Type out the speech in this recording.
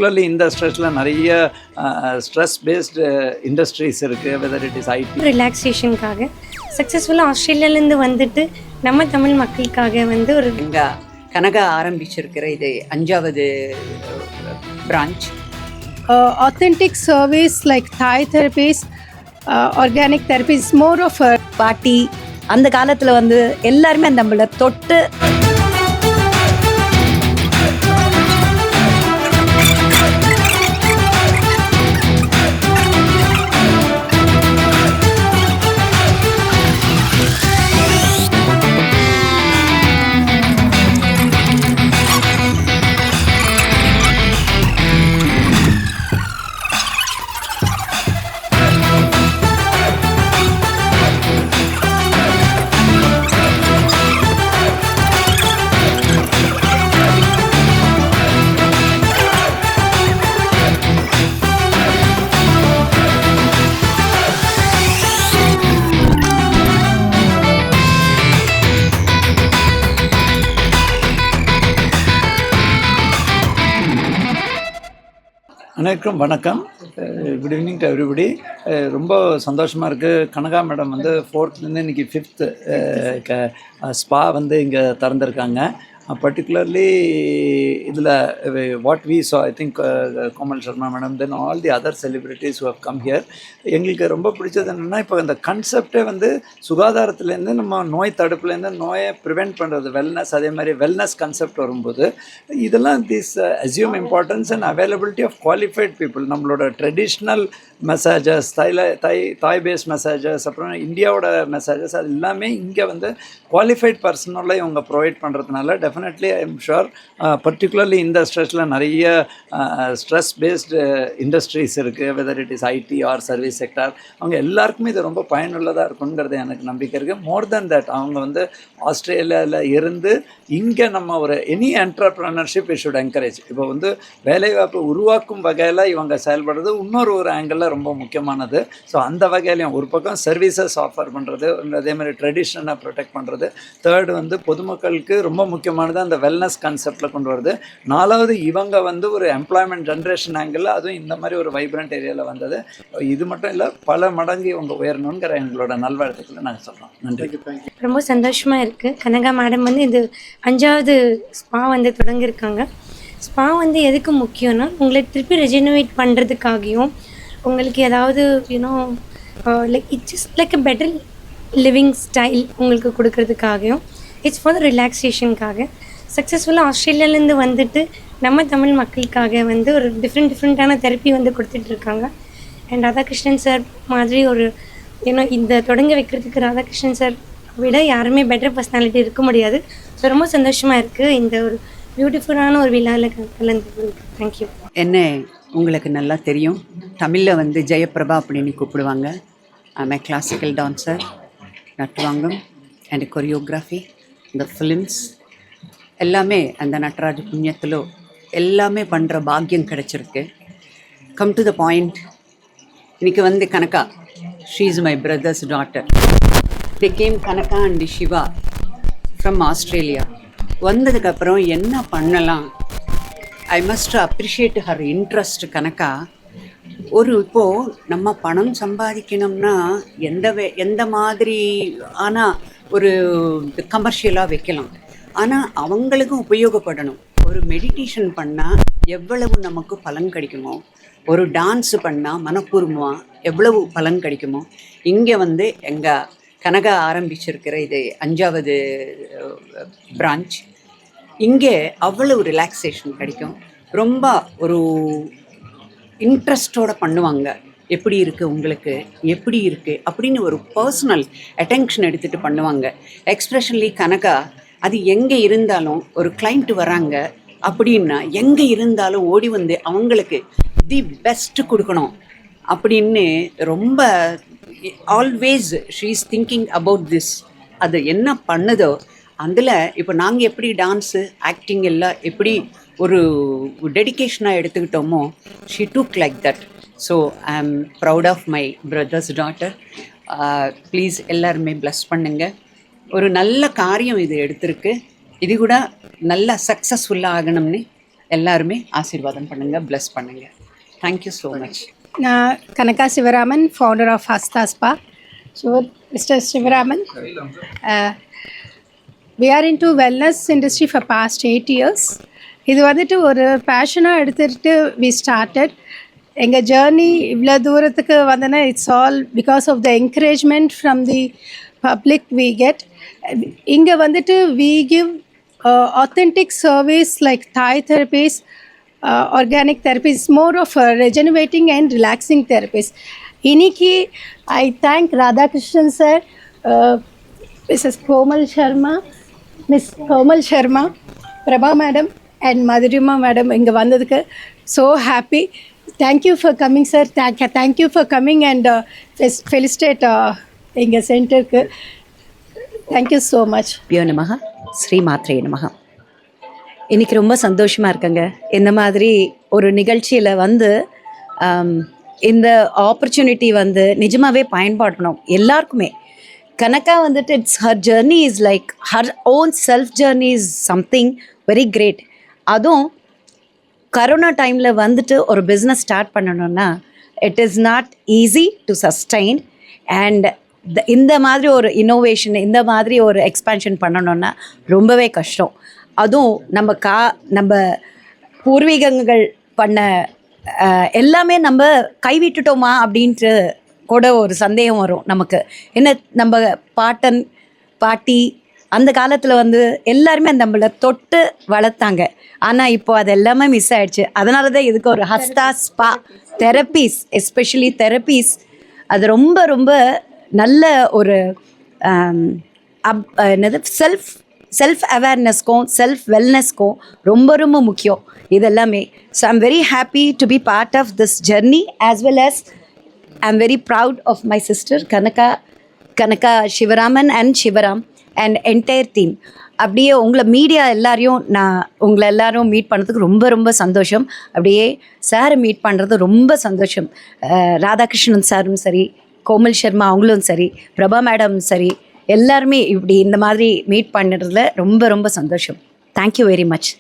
particularly இந்த ஸ்ட்ரெஸ்ல நிறைய ஸ்ட்ரெஸ் பேஸ்டு இண்டஸ்ட்ரீஸ் இருக்குது. வெதர் இட் இஸ் ஐடி ரிலாக்ஸேஷனுக்காக சக்ஸஸ்ஃபுல்லாக ஆஸ்திரேலியாவிலேருந்து வந்துட்டு நம்ம தமிழ் மக்களுக்காக வந்து ஒரு எங்கள் கனகா ஆரம்பிச்சிருக்கிற இது 5வது branch. Authentic service like Thai therapies, organic therapies, more of a பாட்டி அந்த காலத்தில் வந்து எல்லாருமே நம்மளை தொட்டு அனைவருக்கும் வணக்கம். Good evening to everybody. ரொம்ப சந்தோஷமாக இருக்குது. கனகா மேடம் வந்து 4th இன்றைக்கி 5th ஸ்பா வந்து இங்கே திறந்துருக்காங்க. பர்டிகுலர்லி இதில் what we saw I think Komal Sharma madam then all the other celebrities who have come here. எங்களுக்கு ரொம்ப பிடிச்சது என்னென்னா, இப்போ இந்த கன்செப்டே வந்து சுகாதாரத்துலேருந்து நம்ம நோய் தடுப்புலேருந்து நோயை ப்ரிவெண்ட் பண்ணுறது வெல்னஸ், அதே மாதிரி வெல்னஸ் கன்செப்ட் வரும்போது இதெல்லாம் this assume importance and availability of qualified people. நம்மளோட traditional massages, Thai base massages, அப்புறம் இந்தியாவோட மெசேஜஸ், அது எல்லாமே இங்கே வந்து குவாலிஃபைட் பர்சனோட இவங்க ப்ரொவைட் பண்ணுறதுனால definitely I am sure particularly இந்த ஸ்ட்ரெஸ்ல நிறைய ஸ்ட்ரெஸ் பேஸ்டு இண்டஸ்ட்ரீஸ் இருக்குது. Whether it is IT or service sector, அவங்க எல்லாருக்குமே இது ரொம்ப பயனுள்ளதாக இருக்குங்கிறது எனக்கு நம்பிக்கை இருக்குது. மோர் தென் தட் அவங்க வந்து ஆஸ்திரேலியாவில் இருந்து இங்கே நம்ம ஒரு any entrepreneurship we should encourage. இப்போ வந்து வேலைவாய்ப்பு உருவாக்கும் வகையில் இவங்க செயல்படுறது இன்னொரு ஆங்கிளில் ரொம்ப முக்கியமானது. ஸோ அந்த வகையிலையும் ஒரு பக்கம் சர்வீசஸ் ஆஃபர் பண்ணுறது, அதே மாதிரி ட்ரெடிஷனை ப்ரொடெக்ட் பண்ணுறது, தேர்டு வந்து பொதுமக்களுக்கு ரொம்ப முக்கியமானது அந்த வெல்னஸ் கான்செப்டில் கொண்டு வருது. 4வது இவங்க வந்து ஒரு எம்ப்ளாய்மெண்ட் ஜென்ரேஷன் ஆங்கிளில் அதுவும் இந்த மாதிரி ஒரு வைப்ரண்ட் ஏரியாவில் வந்தது. இது மட்டும் இல்லை, பல மடங்கு இவங்க உயரணுங்கிற எங்களோட நல்வாழ்த்துக்களை நாங்கள் சொல்கிறோம். நன்றி. ரொம்ப சந்தோஷமாக இருக்குது. கனகா மேடம் வந்து இது 5வது ஸ்பா வந்து தொடங்கியிருக்காங்க. ஸ்பா வந்து எதுக்கு முக்கியம்னா, உங்களை திருப்பி ரெஜெனரேட் பண்ணுறதுக்காகவும், உங்களுக்கு ஏதாவது you know like it's just like a better living style உங்களுக்கு கொடுக்கறதுக்காகவும், இட்ஸ் ஃபார் ரிலாக்ஸேஷனுக்காக சக்ஸஸ்ஃபுல்லாக ஆஸ்திரேலியாவிலேருந்து வந்துட்டு நம்ம தமிழ் மக்களுக்காக வந்து ஒரு டிஃப்ரெண்ட்டான தெரப்பி வந்து கொடுத்துட்ருக்காங்க. அண்ட் ராதாகிருஷ்ணன் சார் மாதிரி ஒரு இந்த தொடங்க வைக்கிறதுக்கு ராதாகிருஷ்ணன் சார் விட யாருமே பெட்டர் பர்சனாலிட்டி இருக்க முடியாது. ஸோ ரொம்ப சந்தோஷமாக இருக்குது இந்த ஒரு பியூட்டிஃபுல்லான ஒரு விழாவில் கலந்து. தேங்க்யூ. என்ன உங்களுக்கு நல்லா தெரியும், தமிழில் வந்து ஜெயபிரபா அப்படின்னு கூப்பிடுவாங்க. I'm a classical dancer, nattuvangam and choreography, இந்த ஃபிலிம்ஸ் எல்லாமே அந்த நடராஜ புண்ணியத்திலோ எல்லாமே பண்ணுற பாக்கியம் கிடச்சிருக்கு. Come to the point. இன்றைக்கி வந்து Kanaka, she is my brother's daughter. They came Kanaka and Shiva from Australia. வந்ததுக்கப்புறம் என்ன பண்ணலாம், I must appreciate her interest. Kanaka இப்போது நம்ம பணம் சம்பாதிக்கணும்னா எந்த மாதிரி ஆனால் ஒரு கமர்ஷியலாக வைக்கலாம், ஆனால் அவங்களுக்கும் உபயோகப்படணும். ஒரு மெடிடேஷன் பண்ணால் எவ்வளவு நமக்கு பலன் கிடைக்குமோ, ஒரு டான்ஸ் பண்ணால் மனப்பூர்வமாக எவ்வளவு பலன் கிடைக்குமோ, இங்கே வந்து எங்கள் கனகா ஆரம்பிச்சிருக்கிற இது 5வது பிரான்ச். இங்கே அவ்வளவு ரிலாக்ஸேஷன் கிடைக்கும். ரொம்ப ஒரு இன்ட்ரெஸ்டோடு பண்ணுவாங்க. எப்படி இருக்குது உங்களுக்கு, எப்படி இருக்குது அப்படின்னு ஒரு பர்சனல் அட்டென்ஷன் எடுத்துகிட்டு பண்ணுவாங்க. எக்ஸ்ப்ரெஷன்லி கனகா அது எங்கே இருந்தாலும் ஒரு கிளைண்ட் வராங்க அப்படின்னா எங்கே இருந்தாலும் ஓடி வந்து அவங்களுக்கு தி பெஸ்ட் கொடுக்கணும் அப்படின்னு ரொம்ப always she is thinking about this. அது என்ன பண்ணுதோ அதில் இப்போ நாங்கள் எப்படி டான்ஸு ஆக்டிங் எல்லாம் எப்படி ஒரு டெடிக்கேஷனாக எடுத்துக்கிட்டோமோ, she took like that. So I am proud of my brother's daughter. Please எல்லாருமே ப்ளஸ் பண்ணுங்கள். ஒரு நல்ல காரியம் இது எடுத்திருக்கு. இது கூட நல்லா சக்ஸஸ்ஃபுல்லாக ஆகணும்னு எல்லாருமே ஆசீர்வாதம் பண்ணுங்கள், ப்ளஸ் பண்ணுங்கள். Thank you so much. Kanaka Sivaraman, founder of Hasta Spa. Sure, Mr. Sivaraman. We are into wellness industry for past 8 years. இது வந்துட்டு ஒரு பேஷனாக எடுத்துகிட்டு we started. எங்கள் ஜேர்னி இவ்வளோ தூரத்துக்கு வந்தோன்னா it's all because of the encouragement from the public we get. இங்கே வந்துட்டு we give authentic service like Thai therapies, organic therapies, more of a regenerating and relaxing therapies. Iniki, I thank Radhakrishnan sir, Mrs. Komal Sharma, Miss Komal Sharma, Prabha madam and Madhurima madam inga vandadukku so happy. Thank you for coming sir. Thank you for coming and felicitate inga center ku. Thank you so much. Pio நமக, ஸ்ரீ மாத்ரே நமக. இன்றைக்கி ரொம்ப சந்தோஷமாக இருக்குங்க. இந்த மாதிரி ஒரு நிகழ்ச்சியில் வந்து இந்த ஆப்பர்ச்சுனிட்டி வந்து நிஜமாகவே பயன்படுத்தணும் எல்லாருக்குமே. கனகா வந்துட்டு it's her journey is like her own self journey is something very great. அதுவும் கரோனா டைமில் வந்துட்டு ஒரு பிஸ்னஸ் ஸ்டார்ட் பண்ணணுன்னா it is not easy to sustain. And இந்த மாதிரி ஒரு இன்னோவேஷன், இந்த மாதிரி ஒரு எக்ஸ்பேன்ஷன் பண்ணணுன்னா ரொம்பவே கஷ்டம். அதுவும் நம்ம பூர்வீகங்கள் பண்ண எல்லாமே நம்ம கைவிட்டுட்டோமா அப்படின்ட்டு கூட ஒரு சந்தேகம் வரும் நமக்கு. என்ன நம்ம பாட்டன் பாட்டி அந்த காலத்தில் வந்து எல்லாருமே நம்மளை தொட்டு வளர்த்தாங்க. ஆனால் இப்போ அது எல்லாமே மிஸ் ஆகிடுச்சு. அதனால தான் இதுக்கு ஒரு ஹஸ்தா ஸ்பா தெரப்பீஸ், எஸ்பெஷலி தெரப்பீஸ், அது ரொம்ப ரொம்ப நல்ல ஒரு என்னது செல்ஃப் அவேர்னஸ்க்கும் செல்ஃப் வெல்னஸ்க்கும் ரொம்ப ரொம்ப முக்கியம் இதெல்லாமே. So I'm very happy to be part of this journey as well as I'm very proud of my sister Kanaka Sivaraman and Sivaram and entire team. அப்படியே உங்களை மீடியா எல்லாரையும் உங்களை எல்லாரும் மீட் பண்ணுறதுக்கு ரொம்ப ரொம்ப சந்தோஷம். அப்படியே சாரை மீட் பண்ணுறது ரொம்ப சந்தோஷம். ராதாகிருஷ்ணன் சாரும் சரி, கோமல் சர்மா அவங்களும் சரி, பிரபா மேடம் சரி, எல்லாருமே இப்படி இந்த மாதிரி மீட் பண்ணுறதுல ரொம்ப ரொம்ப சந்தோஷம். Thank you very much.